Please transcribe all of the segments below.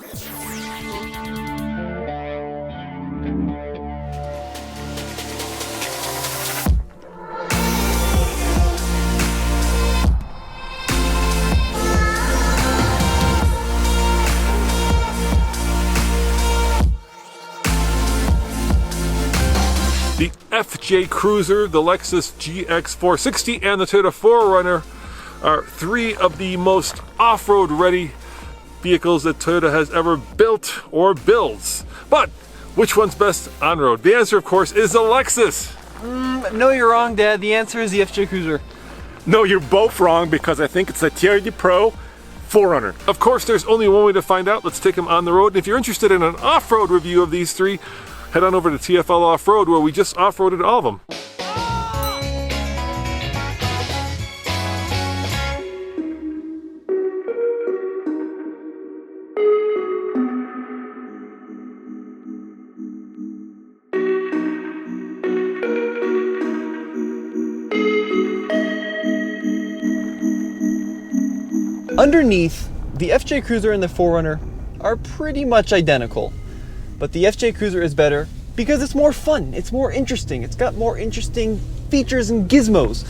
The FJ Cruiser, the Lexus GX460, and the Toyota 4Runner are three of the most off-road ready vehicles that Toyota has ever built or builds. But which one's best on-road? The answer, of course, is the Lexus. No, you're wrong, Dad. The answer is the FJ Cruiser. No, you're both wrong because I think it's the TRD Pro 4Runner. Of course, there's only one way to find out. Let's take them on the road. And if you're interested in an off-road review of these three, head on over to TFL Off-Road, where we just off-roaded all of them. Underneath, the FJ Cruiser and the 4Runner are pretty much identical. But the FJ Cruiser is better because it's more fun, it's more interesting, it's got more interesting features and gizmos.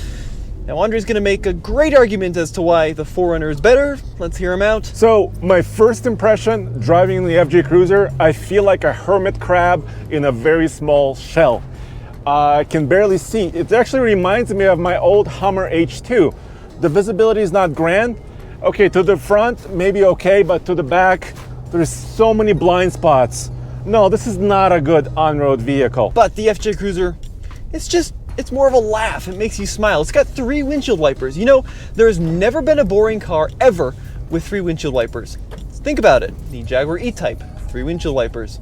Now Andre's gonna make a great argument as to why the 4Runner is better. Let's hear him out. So my first impression driving the FJ Cruiser, I feel like a hermit crab in a very small shell. I can barely see. It actually reminds me of my old Hummer H2. The visibility is not grand. Okay, to the front, maybe okay, but to the back, there's so many blind spots. No, this is not a good on-road vehicle. But the FJ Cruiser, it's more of a laugh. It makes you smile. It's got 3 windshield wipers. You know, there's never been a boring car ever with 3 windshield wipers. Think about it. The Jaguar E-Type, 3 windshield wipers.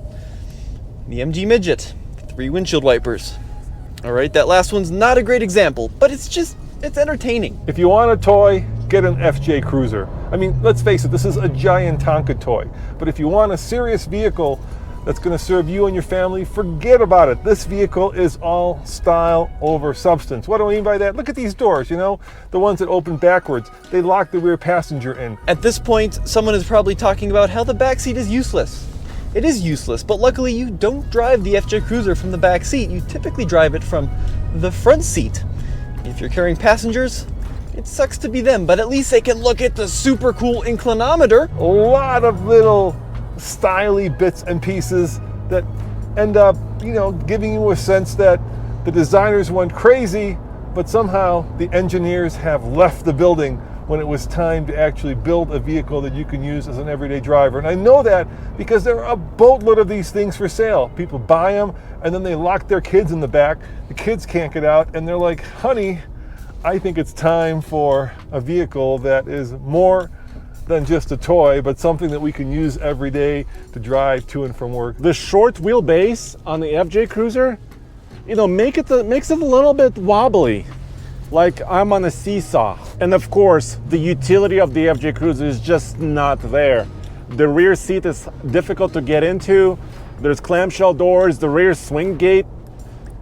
The MG Midget, 3 windshield wipers. All right, that last one's not a great example, but it's entertaining. If you want a toy, get an FJ Cruiser. I mean, let's face it, this is a giant Tonka toy. But if you want a serious vehicle that's going to serve you and your family, forget about it. This vehicle is all style over substance. What do I mean by that? Look at these doors, you know, the ones that open backwards. They lock the rear passenger in. At this point, someone is probably talking about how the back seat is useless. It is useless, but luckily you don't drive the FJ Cruiser from the back seat. You typically drive it from the front seat. If you're carrying passengers, it sucks to be them, but at least they can look at the super cool inclinometer. A lot of little styly bits and pieces that end up, you know, giving you a sense that the designers went crazy, but somehow the engineers have left the building when it was time to actually build a vehicle that you can use as an everyday driver. And I know that because there are a boatload of these things for sale. People buy them and then they lock their kids in the back. The kids can't get out and they're like, honey, I think it's time for a vehicle that is more than just a toy, but something that we can use every day to drive to and from work. The short wheelbase on the FJ Cruiser, you know, makes it a little bit wobbly, like I'm on a seesaw. And of course, the utility of the FJ Cruiser is just not there. The rear seat is difficult to get into. There's clamshell doors. The rear swing gate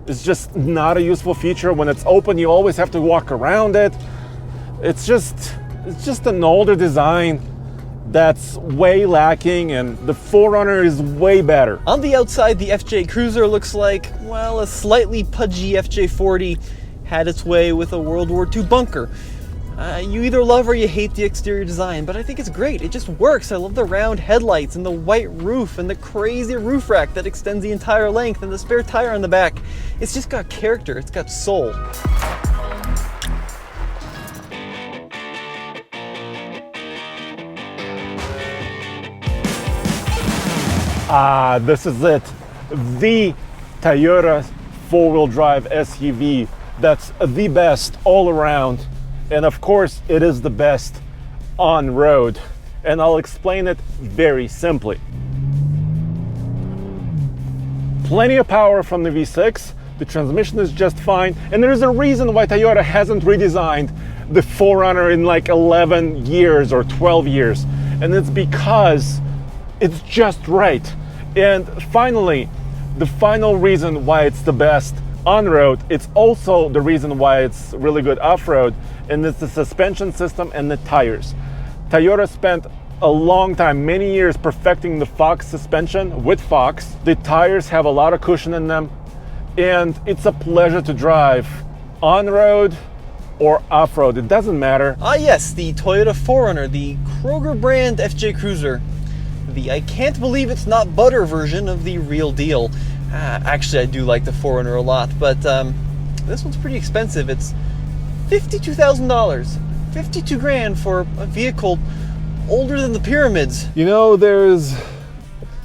is just not a useful feature. When it's open, you always have to walk around it. It's just an older design that's way lacking, and the 4Runner is way better. On the outside, the FJ Cruiser looks like, well, a slightly pudgy FJ40 had its way with a World War II bunker. You either love or you hate the exterior design, but I think it's great. It just works. I love the round headlights and the white roof and the crazy roof rack that extends the entire length and the spare tire on the back. It's just got character. It's got soul. This is it. The Toyota four-wheel drive SUV that's the best all around. And of course, it is the best on road. And I'll explain it very simply. Plenty of power from the V6. The transmission is just fine. And there's a reason why Toyota hasn't redesigned the 4Runner in like 11 years or 12 years. And it's because it's just right. And finally, the final reason why it's the best on-road, it's also the reason why it's really good off-road, and it's the suspension system and the tires. Toyota spent a long time, many years perfecting the Fox suspension with Fox. The tires have a lot of cushion in them, and it's a pleasure to drive on-road or off-road, it doesn't matter. Ah yes, the Toyota 4Runner, the Kroger brand FJ Cruiser. The I can't believe it's not butter version of the real deal. Actually, I do like the 4Runner a lot, but this one's pretty expensive. It's $52,000. 52 grand for a vehicle older than the pyramids. You know, there's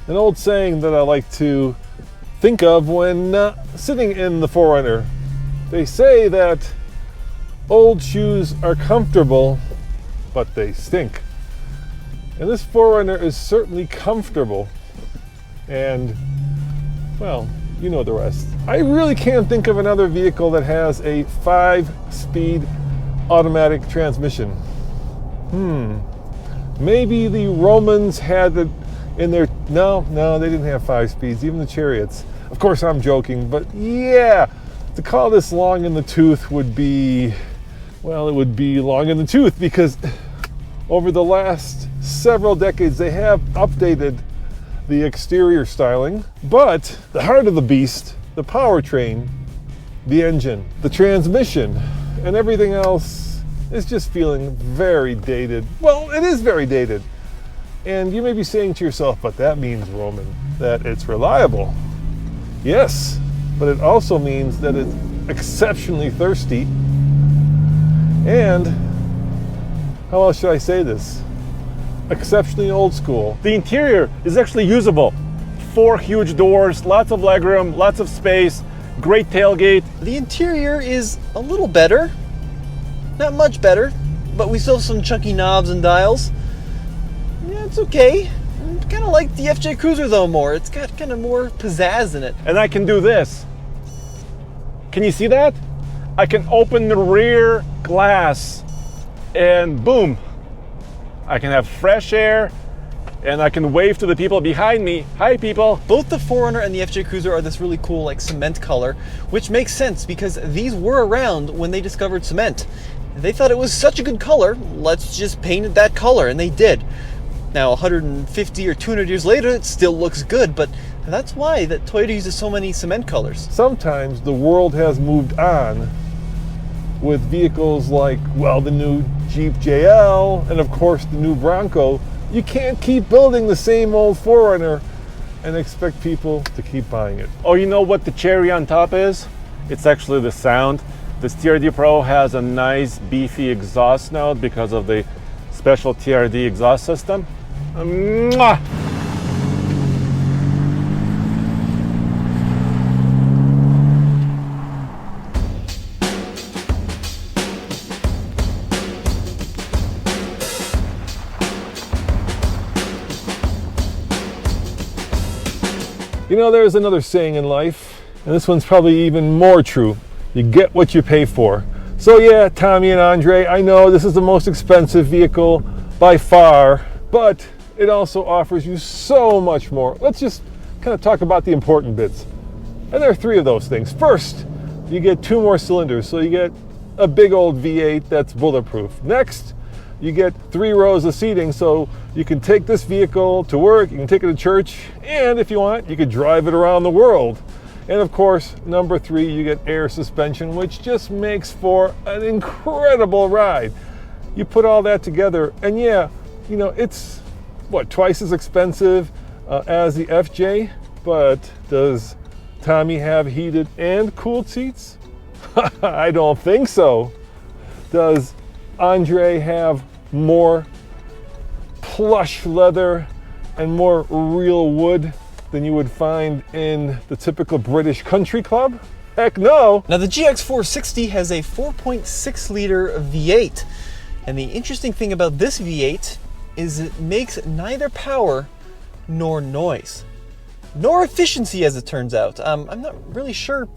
an old saying that I like to think of when sitting in the 4Runner. They say that old shoes are comfortable, but they stink. And this 4Runner is certainly comfortable. And, well, you know the rest. I really can't think of another vehicle that has a 5-speed automatic transmission. Maybe the Romans had it in their... No, they didn't have 5 speeds, even the chariots. Of course, I'm joking, but yeah, to call this long in the tooth would be... Well, it would be long in the tooth because over the last several decades, they have updated the exterior styling, but the heart of the beast, the powertrain, the engine, the transmission, and everything else is just feeling very dated. Well, it is very dated. And you may be saying to yourself, but that means, Roman, that it's reliable. Yes, but it also means that it's exceptionally thirsty. And how else should I say this? Exceptionally old school. The interior is actually usable. 4 huge doors, lots of legroom, lots of space, great tailgate. The interior is a little better. Not much better, but we still have some chunky knobs and dials. Yeah, it's okay. I kind of like the FJ Cruiser though more. It's got kind of more pizzazz in it. And I can do this. Can you see that? I can open the rear glass and boom, I can have fresh air and I can wave to the people behind me. Hi people. Both the 4Runner and the FJ Cruiser are this really cool like cement color, which makes sense because these were around when they discovered cement. They thought it was such a good color, let's just paint it that color, and they did. Now 150 or 200 years later, it still looks good, but that's why that Toyota uses so many cement colors. Sometimes the world has moved on with vehicles like, well, the new Jeep JL and of course the new Bronco. You can't keep building the same old 4Runner and expect people to keep buying it. Oh, you know what the cherry on top is? It's actually the sound. This TRD Pro has a nice beefy exhaust note because of the special TRD exhaust system. Mwah! You know, there's another saying in life, and this one's probably even more true. You get what you pay for. So yeah, Tommy and Andre, I know this is the most expensive vehicle by far, but it also offers you so much more. Let's just kind of talk about the important bits. And there are 3 of those things. First, you get 2 more cylinders, so you get a big old V8 that's bulletproof. Next, you get 3 rows of seating, so you can take this vehicle to work, you can take it to church, and if you want, you could drive it around the world. And of course, number 3, you get air suspension, which just makes for an incredible ride. You put all that together, and yeah, you know, it's, what, twice as expensive as the FJ, but does Tommy have heated and cooled seats? I don't think so. Does Andre have more plush leather and more real wood than you would find in the typical British country club? Heck no! Now the GX460 has a 4.6 liter V8, and the interesting thing about this V8 is it makes neither power nor noise, nor efficiency as it turns out. I'm not really sure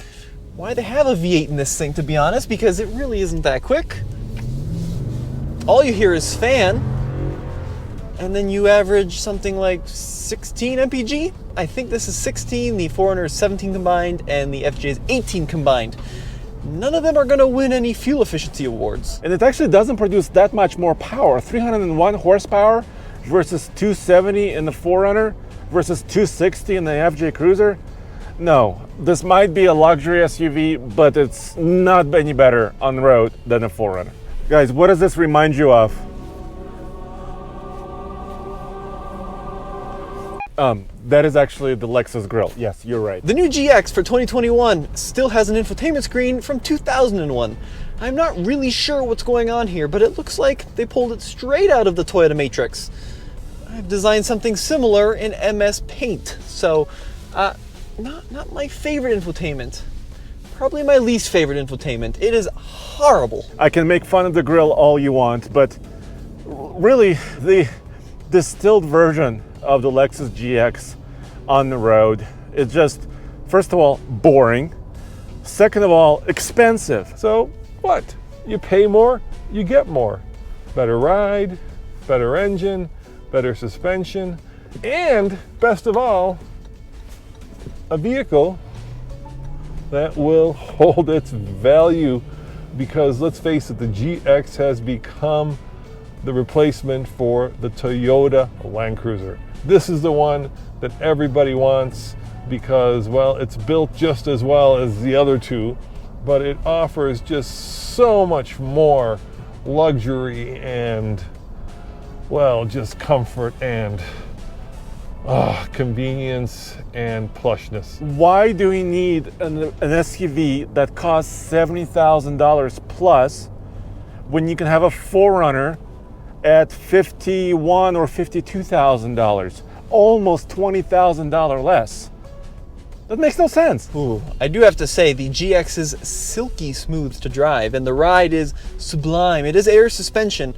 why they have a V8 in this thing, to be honest, because it really isn't that quick. All you hear is fan, and then you average something like 16 mpg. I think this is 16, the 4Runner is 17 combined, and the FJ is 18 combined. None of them are going to win any fuel efficiency awards. And it actually doesn't produce that much more power. 301 horsepower versus 270 in the 4Runner versus 260 in the FJ Cruiser? No, this might be a luxury SUV, but it's not any better on the road than a 4Runner. Guys, what does this remind you of? That is actually the Lexus grill. Yes, you're right. The new GX for 2021 still has an infotainment screen from 2001. I'm not really sure what's going on here, but it looks like they pulled it straight out of the Toyota Matrix. I've designed something similar in MS Paint, so not my favorite infotainment. Probably my least favorite infotainment. It is horrible. I can make fun of the grill all you want, but really the distilled version of the Lexus GX on the road, it's just, first of all, boring. Second of all, expensive. So what? You pay more, you get more. Better ride, better engine, better suspension, and best of all, a vehicle that will hold its value, because let's face it, the GX has become the replacement for the Toyota Land Cruiser. This is the one that everybody wants because, well, it's built just as well as the other two, but it offers just so much more luxury and, well, just comfort and convenience and plushness. Why do we need an SUV that costs $70,000 plus when you can have a 4Runner at $51,000 or $52,000, almost $20,000 less? That makes no sense. Ooh, I do have to say, the GX is silky smooth to drive, and the ride is sublime. It is air suspension,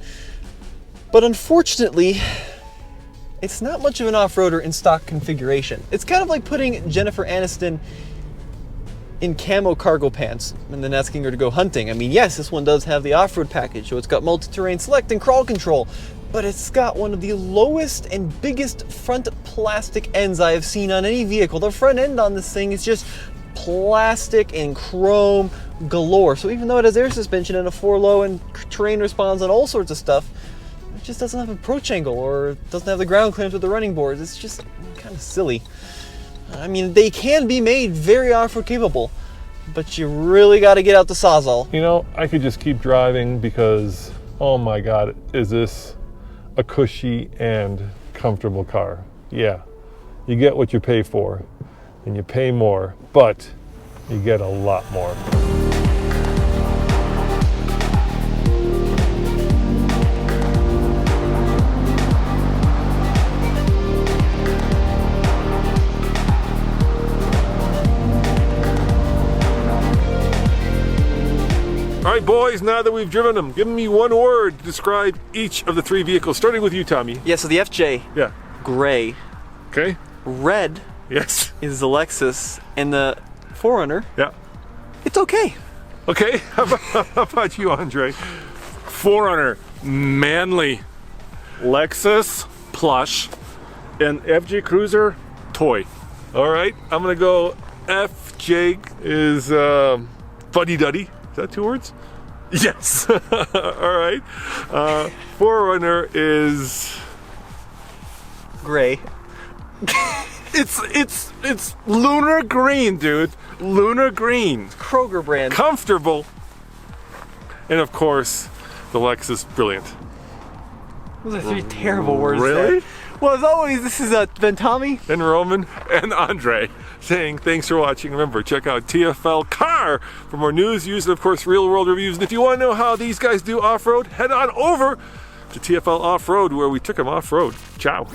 but unfortunately, it's not much of an off-roader in stock configuration. It's kind of like putting Jennifer Aniston in camo cargo pants and then asking her to go hunting. I mean, yes, this one does have the off-road package, so it's got multi-terrain select and crawl control, but it's got one of the lowest and biggest front plastic ends I have seen on any vehicle. The front end on this thing is just plastic and chrome galore. So even though it has air suspension and a 4-low and terrain response and all sorts of stuff, it just doesn't have an approach angle or doesn't have the ground clearance with the running boards. It's just kind of silly. I mean, they can be made very off-road capable, but you really got to get out the Sawzall. You know, I could just keep driving because, oh my God, is this a cushy and comfortable car? Yeah, you get what you pay for, and you pay more, but you get a lot more. All right, boys, now that we've driven them, give me one word to describe each of the three vehicles, starting with you, Tommy. Yeah, so the FJ, Yeah. gray. Okay. Red Yes. is the Lexus, and the 4Runner, Yeah. it's okay. Okay. How about you, Andre? 4Runner, manly. Lexus, plush. And FJ Cruiser, toy. All right. I'm going to go FJ is fuddy-duddy. Is that 2 words? Yes. All right. 4Runner is Gray. It's lunar green, dude. Lunar green. Kroger brand. comfortable. And of course, the Lexus brilliant. Those are 3 terrible words. Really? There. Well, as always, this is Ben Tommy. And Roman and Andre saying thanks for watching. Remember, check out TFL Car for more news, news, and of course, real world reviews. And if you want to know how these guys do off-road, head on over to TFL Off-Road, where we took them off-road. Ciao.